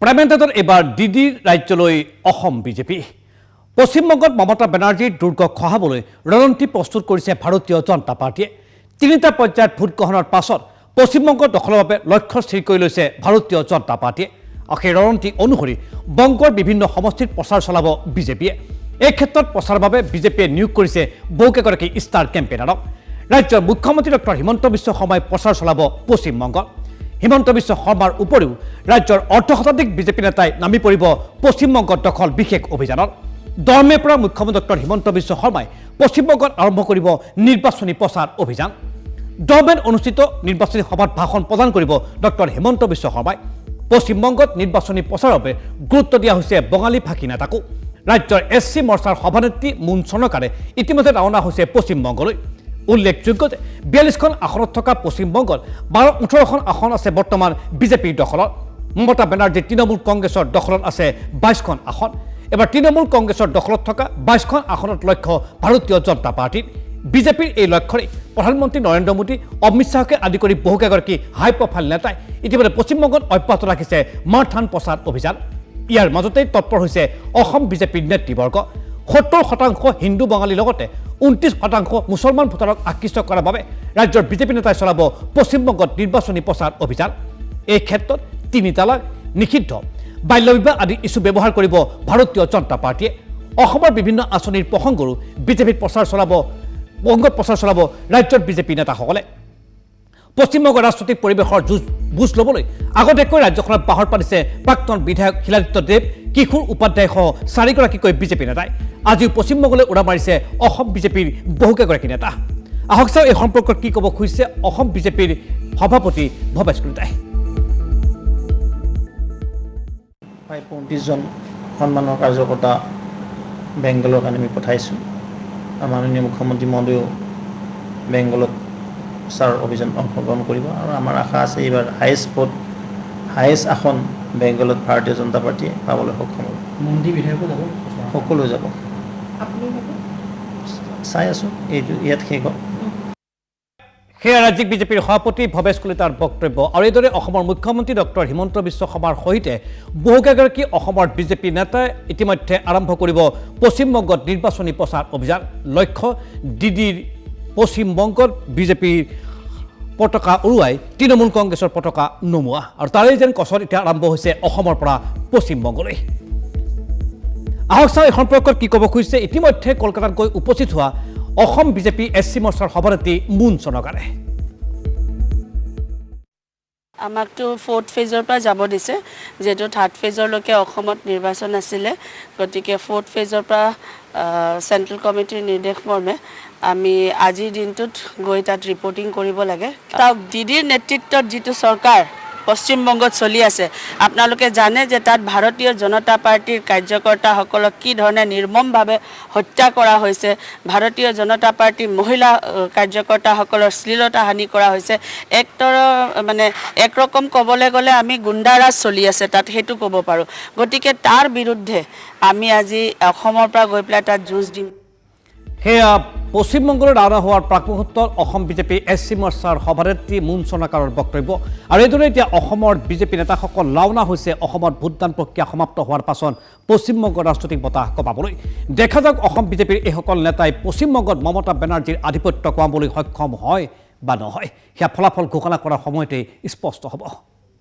প্ৰাইমেণ্টত এবাৰ দিদিৰ ৰাজ্যলৈ অসম বিজেপি পশ্চিমবংগত মমতা বেনাৰ্জীৰ দুৰ্গক খহাবলৈ ৰণনীতি প্ৰস্তুত কৰিছে ভাৰতীয় জনতা পাৰ্টীয়ে তিনিটা পৰ্যায়ত ভোট গ্ৰহণৰ পাছত পশ্চিমবংগ দখলৰ বাবে লক্ষ্য স্থিৰ কৰি লৈছে ভাৰতীয় জনতা পাৰ্টীয়ে সেই ৰণনীতি অনুসৰি বংগৰ বিভিন্ন সমষ্টিত প্ৰচাৰ চলাব বিজেপিয়ে এই ক্ষেত্ৰত প্ৰচাৰৰ বাবে বিজেপিয়ে নিয়োগ কৰিছে বহুকেইগৰাকী ষ্টাৰ কেম্পেইনাৰক ৰাজ্যৰ মুখ্যমন্ত্ৰী ডক্টৰ হিমন্ত বিশ্ব শৰ্মাই প্ৰচাৰ চলাব পশ্চিমবংগত হিমন্ত বিশ্ব শৰ্মাৰ উপৰিও ৰাজ্যৰ অৰ্ধশতাধিক বিজেপি নেতাই নামি পৰিব পশ্চিমবংগত দখল বিশেষ অভিযানত দৰমেৰ পৰা মুখ্যমন্ত্ৰী ডক্টৰ হিমন্ত বিশ্ব শৰ্মাই পশ্চিমবংগত আৰম্ভ কৰিব নিৰ্বাচনী প্ৰচাৰ অভিযান দৰমেত অনুষ্ঠিত নিৰ্বাচনী সভাত ভাষণ প্ৰদান কৰিব ডক্টৰ হিমন্ত বিশ্ব শৰ্মাই পশ্চিমবংগত নিৰ্বাচনী প্ৰচাৰৰ বাবে গুৰুত্ব দিয়া হৈছে বঙালী ভাষী নেতাকো ৰাজ্যৰ এছচি মৰ্চাৰ সভানেত্ৰী মুন চনকাৰে ইতিমধ্যে ৰাওনা হৈছে পশ্চিমবংগলৈ উল্লেখযোগ্য যে ৪২খন আসনত থকা পশ্চিমবংগত ১২-১৮খন আসন আছে বৰ্তমান বিজেপিৰ দখলত মমতা বেনাৰ্জীৰ তৃণমূল কংগ্ৰেছৰ দখলত আছে ২২খন আসন এবাৰ তৃণমূল কংগ্ৰেছৰ দখলত থকা ২২খন আসনত লক্ষ্য ভাৰতীয় জনতা পাৰ্টীৰ বিজেপিৰ এই লক্ষ্যৰে প্ৰধানমন্ত্ৰী নৰেন্দ্ৰ মোদী অমিত শ্বাহকে আদি কৰি বহুকেইগৰাকী হাই প্ৰফাইল নেতাই ইতিমধ্যে পশ্চিমবংগত অব্যাহত ৰাখিছে মাৰথান প্ৰচাৰ অভিযান ইয়াৰ মাজতেই তৎপৰ হৈছে অসম বিজেপিৰ নেতৃবৰ্গ ৭০% হিন্দু বঙালীৰ লগতে ২৯% মুছলমান ভোটাৰক আকৃষ্ট কৰাৰ বাবে ৰাজ্যৰ বিজেপি নেতাই চলাব পশ্চিমবংগত নিৰ্বাচনী প্ৰচাৰ অভিযান এই ক্ষেত্ৰত ৩ তালাক নিষিদ্ধ বাল্য বিবাহ আদি ইছ্যু ব্যৱহাৰ কৰিব ভাৰতীয় জনতা পাৰ্টীয়ে অসমৰ বিভিন্ন আঁচনিৰ প্ৰসংগৰো বিজেপিত প্ৰচাৰ চলাব বংগত প্ৰচাৰ চলাব ৰাজ্যৰ বিজেপি নেতাসকলে পশ্চিমবংগৰ ৰাজনৈতিক পৰিৱেশৰ বুজ ল'বলৈ আগতীয়াকৈ ৰাজ্যখনত বাহৰ পাতিছে প্ৰাক্তন বিধায়ক শিলাদিত্য দেৱ কিশোৰ উপাধ্যায় সহ ৪গৰাকীকৈ বিজেপি নেতাই আজিও পশ্চিমবংগলৈ উৰা মাৰিছে অসম বিজেপিৰ বহুকেইগৰাকী নেতা আহক চাওঁ এই সম্পৰ্কত কি ক'ব খুজিছে অসম বিজেপিৰ সভাপতি ভৱেশ কলিতাই ২৫জন সন্মানৰ কাৰ্যকৰ্তা বেংগলৰ কাৰণে আমি পঠাইছোঁ মাননীয় মুখ্যমন্ত্ৰী মহোদয়েও বেংগলত প্ৰচাৰ অভিযান অংশগ্ৰহণ কৰিব আৰু আমাৰ আশা আছে এইবাৰ হায়েষ্ট আসন বেংগলত ভাৰতীয় জনতা পাৰ্টীয়ে পাবলৈ সক্ষম হ'ব মন্ত্ৰী বিধায়কো যাব সকলো যাব চাই আছোঁ এইটো ইয়াত শেষ হ'ল সেয়া ৰাজ্যিক বিজেপিৰ সভাপতি ভৱেশ কলিতাৰ বক্তব্য আৰু এইদৰে অসমৰ মুখ্যমন্ত্ৰী ডক্টৰ হিমন্ত বিশ্ব শৰ্মাৰ সৈতে বহুকেইগৰাকী অসমৰ বিজেপি নেতাই ইতিমধ্যে আৰম্ভ কৰিব পশ্চিমবংগত নিৰ্বাচনী প্ৰচাৰ অভিযান লক্ষ্য দিদিৰ পশ্চিমবংগত বিজেপিৰ পতাকা উৰুৱাই তৃণমূল কংগ্ৰেছৰ পতাকা নমোৱা আৰু তাৰেই যেন কচত এতিয়া আৰম্ভ হৈছে অসমৰ পৰা পশ্চিমবংগলৈ আহক চাওঁ এই সম্পৰ্কত কি ক'ব খুজিছে ইতিমধ্যে কলকাতাত গৈ উপস্থিত হোৱা অসম বিজেপি এছচি মৰ্চাৰ সভানেত্ৰী মুন চনকাৰে আমাকতো 4th ফেজৰ পৰা যাব দিছে যেটো 3rd ফেজৰলৈকে অসমত নিৰ্বাচন আছিলে গতিকে 4th ফেজৰ পৰা চেন্ট্ৰেল কমিটিৰ নিৰ্দেশ মৰ্মে আমি আজিৰ দিনটোত গৈ তাত ৰিপৰ্টিং কৰিব লাগে তাক দিদিৰ নেতৃত্বত যিটো চৰকাৰ পশ্চিমবংগত চলি আছে আপোনালোকে জানে যে তাত ভাৰতীয় জনতা পাৰ্টিৰ কাৰ্যকৰ্তাসকলক কি ধৰণে নিৰ্মমভাৱে হত্যা কৰা হৈছে ভাৰতীয় জনতা পাৰ্টিৰ মহিলা কাৰ্যকৰ্তাসকলৰ শ্লীলতা হানি কৰা হৈছে একৰকম ক'বলৈ গ'লে আমি গুণ্ডাৰাজ চলি আছে তাত সেইটো ক'ব পাৰোঁ গতিকে তাৰ বিৰুদ্ধে আমি আজি অসমৰ পৰা গৈ পেলাই তাত যুঁজ দিম সেয়া পশ্চিমবংগলৈ ৰাওনা হোৱাৰ প্ৰাক মুহূৰ্তত অসম বিজেপি এছচি মৰ্চাৰ সভানেত্ৰী মুন চনকাৰৰ বক্তব্য আৰু এইদৰে এতিয়া অসমৰ বিজেপি নেতাসকল ৰাওনা হৈছে অসমত ভোটদান প্ৰক্ৰিয়া সমাপ্ত হোৱাৰ পাছত পশ্চিমবংগৰ ৰাজনৈতিক বতাহ কঁপাবলৈ দেখা যাওক অসম বিজেপিৰ এইসকল নেতাই পশ্চিমবংগত মমতা বেনাৰ্জীৰ আধিপত্য কমাবলৈ সক্ষম হয় বা নহয় সেয়া ফলাফল ঘোষণা কৰাৰ সময়তেই স্পষ্ট হ'ব